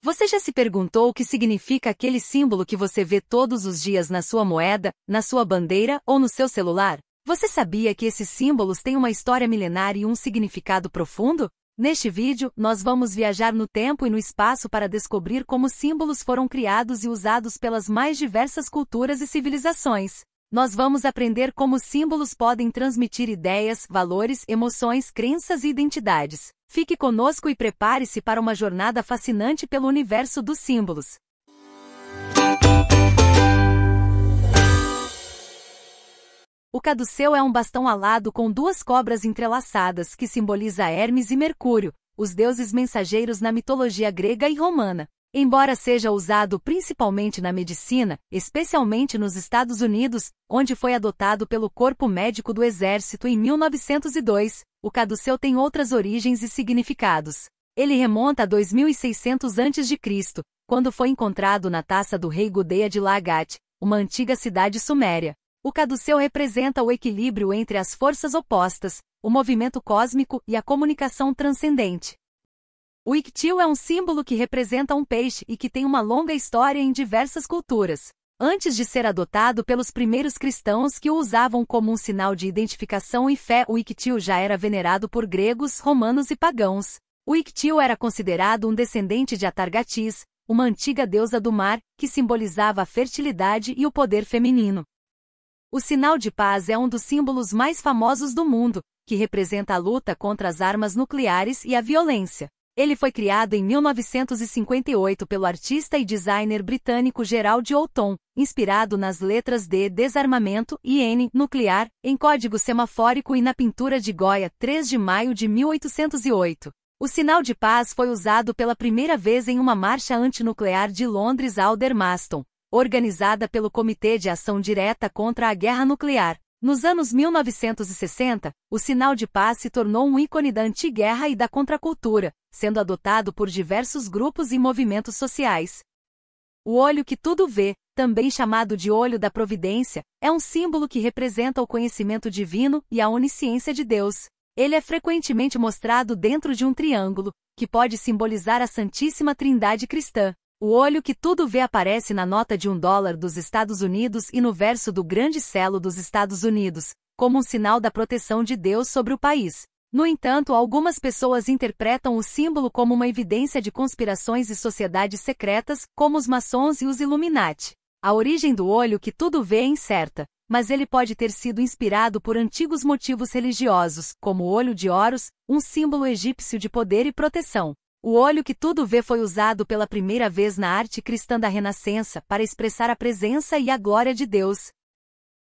Você já se perguntou o que significa aquele símbolo que você vê todos os dias na sua moeda, na sua bandeira ou no seu celular? Você sabia que esses símbolos têm uma história milenar e um significado profundo? Neste vídeo, nós vamos viajar no tempo e no espaço para descobrir como símbolos foram criados e usados pelas mais diversas culturas e civilizações. Nós vamos aprender como símbolos podem transmitir ideias, valores, emoções, crenças e identidades. Fique conosco e prepare-se para uma jornada fascinante pelo universo dos símbolos. O caduceu é um bastão alado com duas cobras entrelaçadas que simboliza Hermes e Mercúrio, os deuses mensageiros na mitologia grega e romana. Embora seja usado principalmente na medicina, especialmente nos Estados Unidos, onde foi adotado pelo Corpo Médico do Exército em 1902, o caduceu tem outras origens e significados. Ele remonta a 2600 a.C., quando foi encontrado na taça do rei Gudea de Lagat, uma antiga cidade suméria. O caduceu representa o equilíbrio entre as forças opostas, o movimento cósmico e a comunicação transcendente. O ictil é um símbolo que representa um peixe e que tem uma longa história em diversas culturas. Antes de ser adotado pelos primeiros cristãos que o usavam como um sinal de identificação e fé, o ictil já era venerado por gregos, romanos e pagãos. O ictil era considerado um descendente de Atargatis, uma antiga deusa do mar, que simbolizava a fertilidade e o poder feminino. O sinal de paz é um dos símbolos mais famosos do mundo, que representa a luta contra as armas nucleares e a violência. Ele foi criado em 1958 pelo artista e designer britânico Gerald Houghton, inspirado nas letras D desarmamento e N nuclear, em código semafórico e na pintura de Goya, 3 de maio de 1808. O sinal de paz foi usado pela primeira vez em uma marcha antinuclear de Londres Aldermaston, organizada pelo Comitê de Ação Direta contra a Guerra Nuclear. Nos anos 1960, o sinal de paz se tornou um ícone da antiguerra e da contracultura, sendo adotado por diversos grupos e movimentos sociais. O olho que tudo vê, também chamado de olho da providência, é um símbolo que representa o conhecimento divino e a onisciência de Deus. Ele é frequentemente mostrado dentro de um triângulo, que pode simbolizar a Santíssima Trindade cristã. O olho que tudo vê aparece na nota de $1 dos Estados Unidos e no verso do Grande Selo dos Estados Unidos, como um sinal da proteção de Deus sobre o país. No entanto, algumas pessoas interpretam o símbolo como uma evidência de conspirações e sociedades secretas, como os maçons e os Illuminati. A origem do olho que tudo vê é incerta, mas ele pode ter sido inspirado por antigos motivos religiosos, como o olho de Horus, um símbolo egípcio de poder e proteção. O olho que tudo vê foi usado pela primeira vez na arte cristã da Renascença para expressar a presença e a glória de Deus.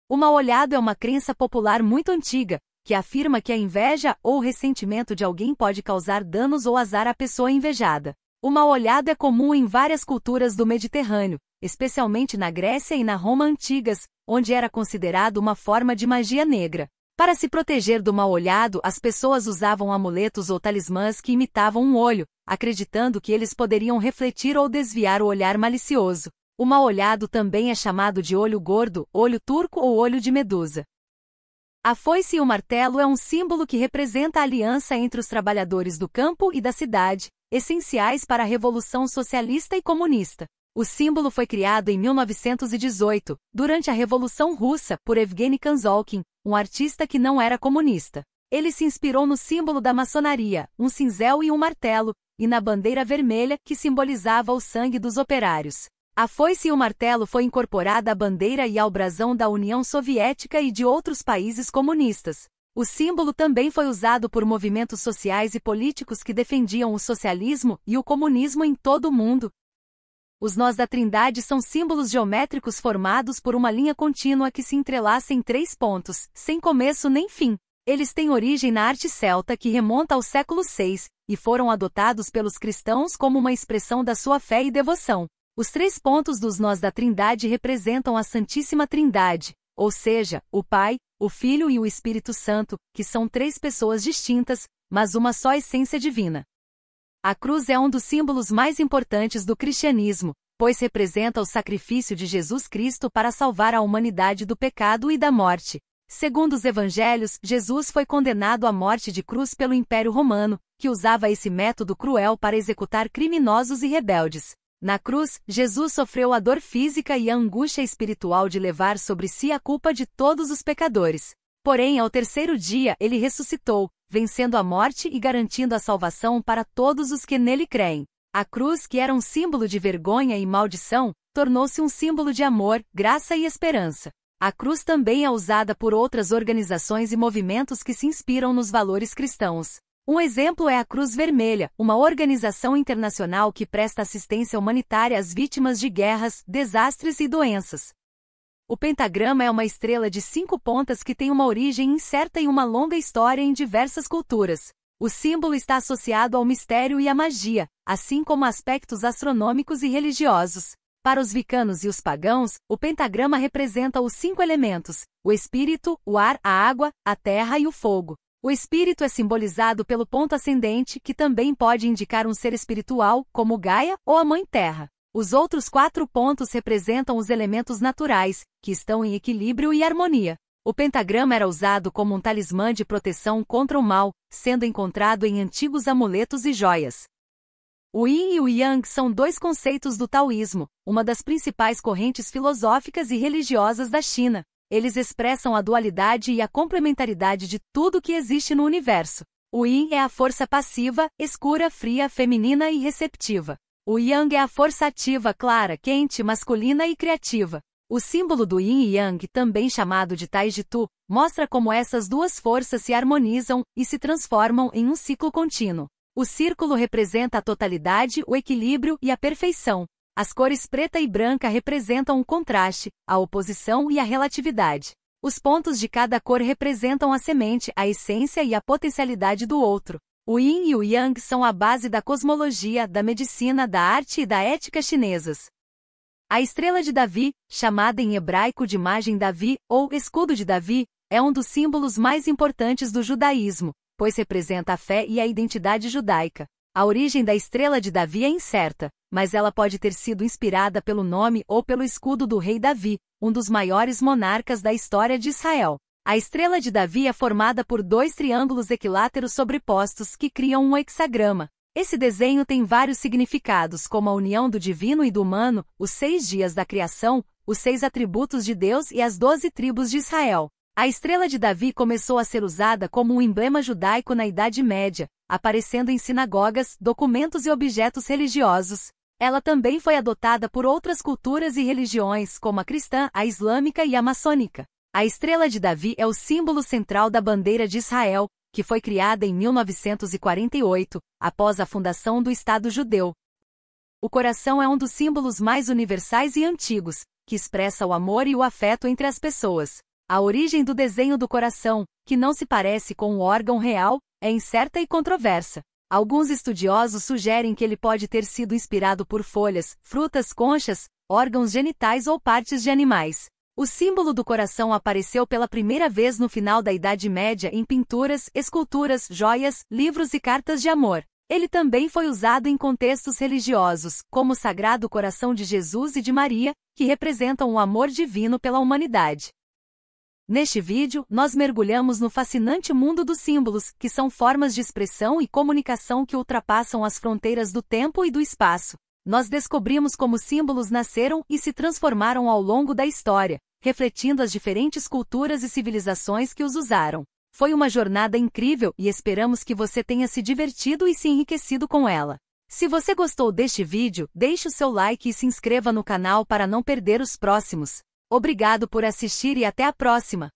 O mal-olhado é uma crença popular muito antiga, que afirma que a inveja ou o ressentimento de alguém pode causar danos ou azar à pessoa invejada. O mal-olhado é comum em várias culturas do Mediterrâneo, especialmente na Grécia e na Roma antigas, onde era considerado uma forma de magia negra. Para se proteger do mal-olhado, as pessoas usavam amuletos ou talismãs que imitavam um olho, acreditando que eles poderiam refletir ou desviar o olhar malicioso. O mal-olhado também é chamado de olho gordo, olho turco ou olho de medusa. A foice e o martelo é um símbolo que representa a aliança entre os trabalhadores do campo e da cidade, essenciais para a Revolução Socialista e Comunista. O símbolo foi criado em 1918, durante a Revolução Russa, por Evgeny Kanzolkin, um artista que não era comunista. Ele se inspirou no símbolo da maçonaria, um cinzel e um martelo, e na bandeira vermelha, que simbolizava o sangue dos operários. A foice e o martelo foi incorporada à bandeira e ao brasão da União Soviética e de outros países comunistas. O símbolo também foi usado por movimentos sociais e políticos que defendiam o socialismo e o comunismo em todo o mundo. Os nós da Trindade são símbolos geométricos formados por uma linha contínua que se entrelaça em 3 pontos, sem começo nem fim. Eles têm origem na arte celta que remonta ao século VI, e foram adotados pelos cristãos como uma expressão da sua fé e devoção. Os 3 pontos dos nós da Trindade representam a Santíssima Trindade, ou seja, o Pai, o Filho e o Espírito Santo, que são 3 pessoas distintas, mas uma só essência divina. A cruz é um dos símbolos mais importantes do cristianismo, pois representa o sacrifício de Jesus Cristo para salvar a humanidade do pecado e da morte. Segundo os evangelhos, Jesus foi condenado à morte de cruz pelo Império Romano, que usava esse método cruel para executar criminosos e rebeldes. Na cruz, Jesus sofreu a dor física e a angústia espiritual de levar sobre si a culpa de todos os pecadores. Porém, ao terceiro dia, ele ressuscitou, vencendo a morte e garantindo a salvação para todos os que nele creem. A cruz, que era um símbolo de vergonha e maldição, tornou-se um símbolo de amor, graça e esperança. A cruz também é usada por outras organizações e movimentos que se inspiram nos valores cristãos. Um exemplo é a Cruz Vermelha, uma organização internacional que presta assistência humanitária às vítimas de guerras, desastres e doenças. O pentagrama é uma estrela de 5 pontas que tem uma origem incerta e uma longa história em diversas culturas. O símbolo está associado ao mistério e à magia, assim como a aspectos astronômicos e religiosos. Para os wicanos e os pagãos, o pentagrama representa os 5 elementos: o espírito, o ar, a água, a terra e o fogo. O espírito é simbolizado pelo ponto ascendente, que também pode indicar um ser espiritual, como Gaia ou a Mãe Terra. Os outros 4 pontos representam os elementos naturais, que estão em equilíbrio e harmonia. O pentagrama era usado como um talismã de proteção contra o mal, sendo encontrado em antigos amuletos e joias. O Yin e o Yang são 2 conceitos do taoísmo, uma das principais correntes filosóficas e religiosas da China. Eles expressam a dualidade e a complementaridade de tudo que existe no universo. O Yin é a força passiva, escura, fria, feminina e receptiva. O Yang é a força ativa, clara, quente, masculina e criativa. O símbolo do Yin e Yang, também chamado de Taijitu, mostra como essas 2 forças se harmonizam e se transformam em um ciclo contínuo. O círculo representa a totalidade, o equilíbrio e a perfeição. As cores preta e branca representam o contraste, a oposição e a relatividade. Os pontos de cada cor representam a semente, a essência e a potencialidade do outro. O Yin e o Yang são a base da cosmologia, da medicina, da arte e da ética chinesas. A estrela de Davi, chamada em hebraico de imagem Davi, ou escudo de Davi, é um dos símbolos mais importantes do judaísmo, pois representa a fé e a identidade judaica. A origem da estrela de Davi é incerta, mas ela pode ter sido inspirada pelo nome ou pelo escudo do rei Davi, um dos maiores monarcas da história de Israel. A estrela de Davi é formada por 2 triângulos equiláteros sobrepostos que criam um hexagrama. Esse desenho tem vários significados, como a união do divino e do humano, os 6 dias da criação, os 6 atributos de Deus e as 12 tribos de Israel. A estrela de Davi começou a ser usada como um emblema judaico na Idade Média, aparecendo em sinagogas, documentos e objetos religiosos. Ela também foi adotada por outras culturas e religiões, como a cristã, a islâmica e a maçônica. A estrela de Davi é o símbolo central da bandeira de Israel, que foi criada em 1948, após a fundação do Estado judeu. O coração é um dos símbolos mais universais e antigos, que expressa o amor e o afeto entre as pessoas. A origem do desenho do coração, que não se parece com o órgão real, é incerta e controversa. Alguns estudiosos sugerem que ele pode ter sido inspirado por folhas, frutas, conchas, órgãos genitais ou partes de animais. O símbolo do coração apareceu pela primeira vez no final da Idade Média em pinturas, esculturas, joias, livros e cartas de amor. Ele também foi usado em contextos religiosos, como o Sagrado Coração de Jesus e de Maria, que representam o amor divino pela humanidade. Neste vídeo, nós mergulhamos no fascinante mundo dos símbolos, que são formas de expressão e comunicação que ultrapassam as fronteiras do tempo e do espaço. Nós descobrimos como símbolos nasceram e se transformaram ao longo da história, refletindo as diferentes culturas e civilizações que os usaram. Foi uma jornada incrível e esperamos que você tenha se divertido e se enriquecido com ela. Se você gostou deste vídeo, deixe o seu like e se inscreva no canal para não perder os próximos. Obrigado por assistir e até a próxima!